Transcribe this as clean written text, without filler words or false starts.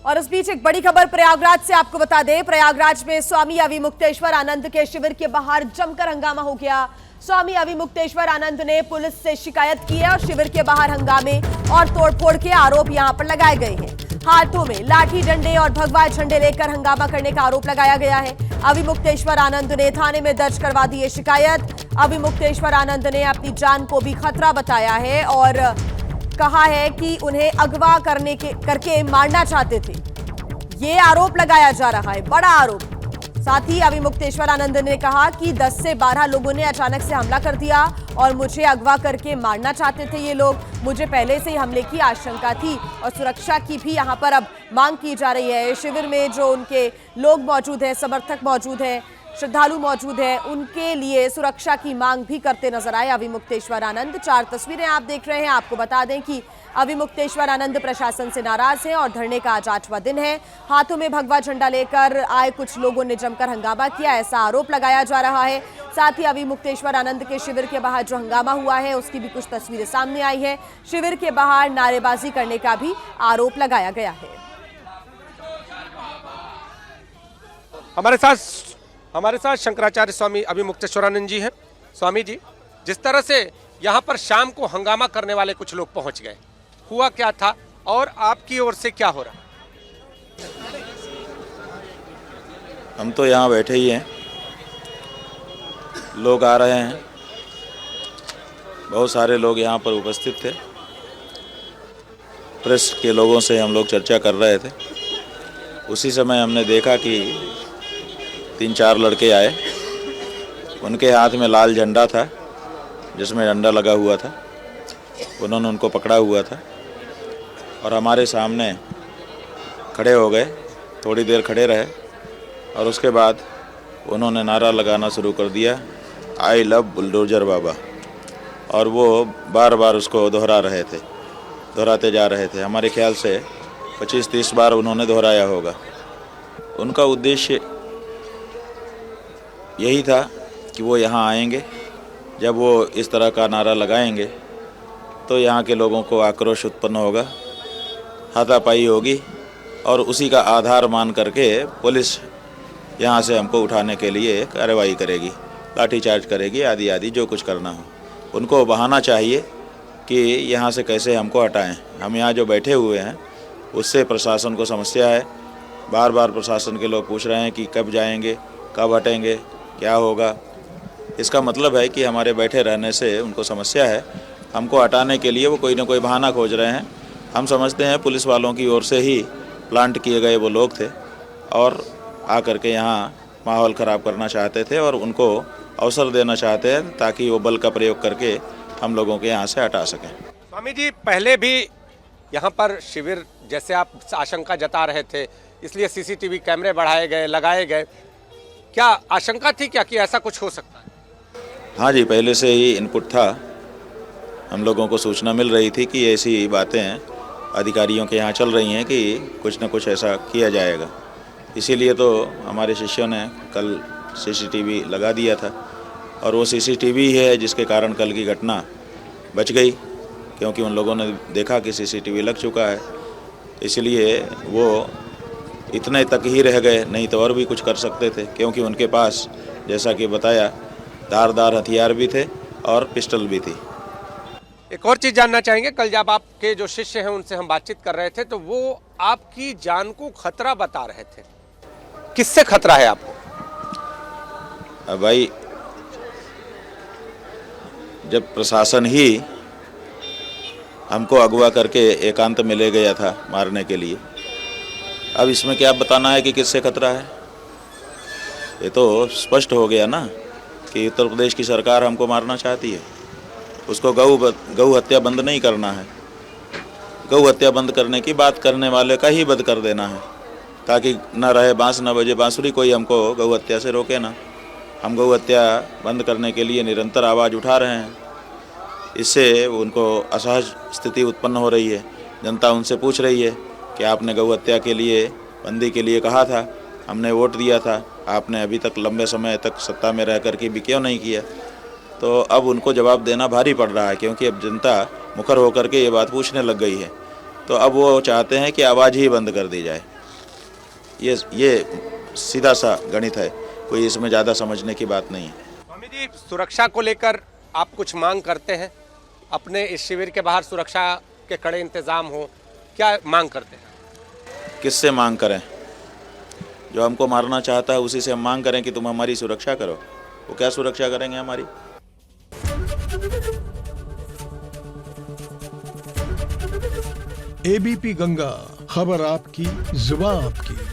और इस बीच एक बड़ी खबर प्रयागराज से आपको बता दें। प्रयागराज में स्वामी अविमुक्तेश्वर आनंद के शिविर के बाहर जमकर हंगामा हो गया। स्वामी अविमुक्तेश्वर आनंद ने पुलिस से शिकायत की है और शिविर के बाहर हंगामे और तोड़फोड़ के आरोप यहां पर लगाए गए हैं। हाथों में लाठी डंडे और भगवा झंडे लेकर हंगामा करने का आरोप लगाया गया है। अविमुक्तेश्वर आनंद ने थाने में दर्ज करवा दी है शिकायत। अविमुक्तेश्वर आनंद ने अपनी जान को भी खतरा बताया है और कहा है कि उन्हें अगवा करके मारना चाहते थे। ये आरोप लगाया जा रहा है, बड़ा आरोप। साथ ही अविमुक्तेश्वर आनंद ने कहा कि 10 से 12 लोगों ने अचानक से हमला कर दिया और मुझे अगवा करके मारना चाहते थे ये लोग। मुझे पहले से ही हमले की आशंका थी और सुरक्षा की भी यहां पर अब मांग की जा रही है। शिविर में जो उनके लोग मौजूद हैं, समर्थक मौजूद हैं, श्रद्धालु मौजूद हैं, उनके लिए सुरक्षा की मांग भी करते नजर आए अविमुक्तेश्वर आनंद। 4 तस्वीरें आप देख रहे हैं। आपको बता दें कि अविमुक्तेश्वर आनंद प्रशासन से नाराज हैं और धरने का आज 8वां दिन है। हाथों में भगवा झंडा लेकर आए कुछ लोगों ने जमकर हंगामा किया, ऐसा आरोप लगाया जा रहा है। साथ ही अविमुक्तेश्वर आनंद के शिविर के बाहर जो हंगामा हुआ है उसकी भी कुछ तस्वीरें सामने आई है। शिविर के बाहर नारेबाजी करने का भी आरोप लगाया गया है। हमारे साथ शंकराचार्य स्वामी अविमुक्तेश्वरानंद जी हैं। स्वामी जी, जिस तरह से यहाँ पर शाम को हंगामा करने वाले कुछ लोग पहुँच गए, हुआ क्या था और आपकी ओर से क्या हो रहा? हम तो यहाँ बैठे ही हैं, लोग आ रहे हैं, बहुत सारे लोग यहाँ पर उपस्थित थे। प्रेस के लोगों से हम लोग चर्चा कर रहे थे। उसी समय हमने देखा कि 3-4 लड़के आए, उनके हाथ में लाल झंडा था जिसमें डंडा लगा हुआ था। उन्होंने उनको पकड़ा हुआ था और हमारे सामने खड़े हो गए। थोड़ी देर खड़े रहे और उसके बाद उन्होंने नारा लगाना शुरू कर दिया, आई लव बुलडोजर बाबा। और वो बार बार उसको दोहराते जा रहे थे। हमारे ख्याल से 25-30 बार उन्होंने दोहराया होगा। उनका उद्देश्य यही था कि वो यहाँ आएंगे, जब वो इस तरह का नारा लगाएंगे तो यहाँ के लोगों को आक्रोश उत्पन्न होगा, हाथापाई होगी और उसी का आधार मान करके पुलिस यहाँ से हमको उठाने के लिए कार्रवाई करेगी, लाठीचार्ज करेगी, आदि आदि जो कुछ करना हो। उनको बहाना चाहिए कि यहाँ से कैसे हमको हटाएं। हम यहाँ जो बैठे हुए हैं उससे प्रशासन को समस्या है। बार बार प्रशासन के लोग पूछ रहे हैं कि कब जाएंगे, कब हटेंगे, क्या होगा। इसका मतलब है कि हमारे बैठे रहने से उनको समस्या है। हमको हटाने के लिए वो कोई ना कोई बहाना खोज रहे हैं। हम समझते हैं पुलिस वालों की ओर से ही प्लांट किए गए वो लोग थे और आकर के यहाँ माहौल ख़राब करना चाहते थे और उनको अवसर देना चाहते हैं ताकि वो बल का प्रयोग करके हम लोगों के यहाँ से हटा सकें। स्वामी जी, पहले भी यहाँ पर शिविर जैसे आप आशंका जता रहे थे, इसलिए सीसीटीवी कैमरे बढ़ाए गए, लगाए गए। क्या आशंका थी क्या कि ऐसा कुछ हो सकता है? हाँ जी, पहले से ही इनपुट था। हम लोगों को सूचना मिल रही थी कि ऐसी बातें अधिकारियों के यहाँ चल रही हैं कि कुछ न कुछ ऐसा किया जाएगा। इसीलिए तो हमारे शिष्यों ने कल सीसीटीवी लगा दिया था और वो सीसीटीवी है जिसके कारण कल की घटना बच गई, क्योंकि उन लोगों ने देखा कि सीसीटीवी लग चुका है। इसलिए वो इतने तक ही रह गए, नहीं तो और भी कुछ कर सकते थे, क्योंकि उनके पास जैसा कि बताया धारदार हथियार भी थे और पिस्टल भी थी। एक और चीज़ जानना चाहेंगे, कल जब आपके जो शिष्य हैं उनसे हम बातचीत कर रहे थे तो वो आपकी जान को खतरा बता रहे थे। किससे खतरा है आपको? अब भाई, जब प्रशासन ही हमको अगवा करके एकांत में ले गया था मारने के लिए, अब इसमें क्या बताना है कि किससे खतरा है? ये तो स्पष्ट हो गया ना कि उत्तर प्रदेश की सरकार हमको मारना चाहती है। उसको गौ हत्या बंद नहीं करना है, गौ हत्या बंद करने की बात करने वाले का ही बंद कर देना है, ताकि न रहे बांस न बजे बांसुरी, कोई हमको गौ हत्या से रोके ना। हम गौ हत्या बंद करने के लिए निरंतर आवाज़ उठा रहे हैं। इससे उनको असहज स्थिति उत्पन्न हो रही है। जनता उनसे पूछ रही है कि आपने गौ हत्या के लिए, बंदी के लिए कहा था, हमने वोट दिया था, आपने अभी तक लंबे समय तक सत्ता में रह कर के भी क्यों नहीं किया? तो अब उनको जवाब देना भारी पड़ रहा है, क्योंकि अब जनता मुखर होकर के ये बात पूछने लग गई है। तो अब वो चाहते हैं कि आवाज़ ही बंद कर दी जाए। ये सीधा सा गणित है, कोई इसमें ज़्यादा समझने की बात नहीं है। स्वामी जी, सुरक्षा को लेकर आप कुछ मांग करते हैं? अपने इस शिविर के बाहर सुरक्षा के कड़े इंतजाम हो, क्या मांग करते हैं? किससे मांग करें? जो हमको मारना चाहता है उसी से हम मांग करें कि तुम हमारी सुरक्षा करो। वो क्या सुरक्षा करेंगे हमारी? एबीपी गंगा, खबर आपकी, जुबान आपकी।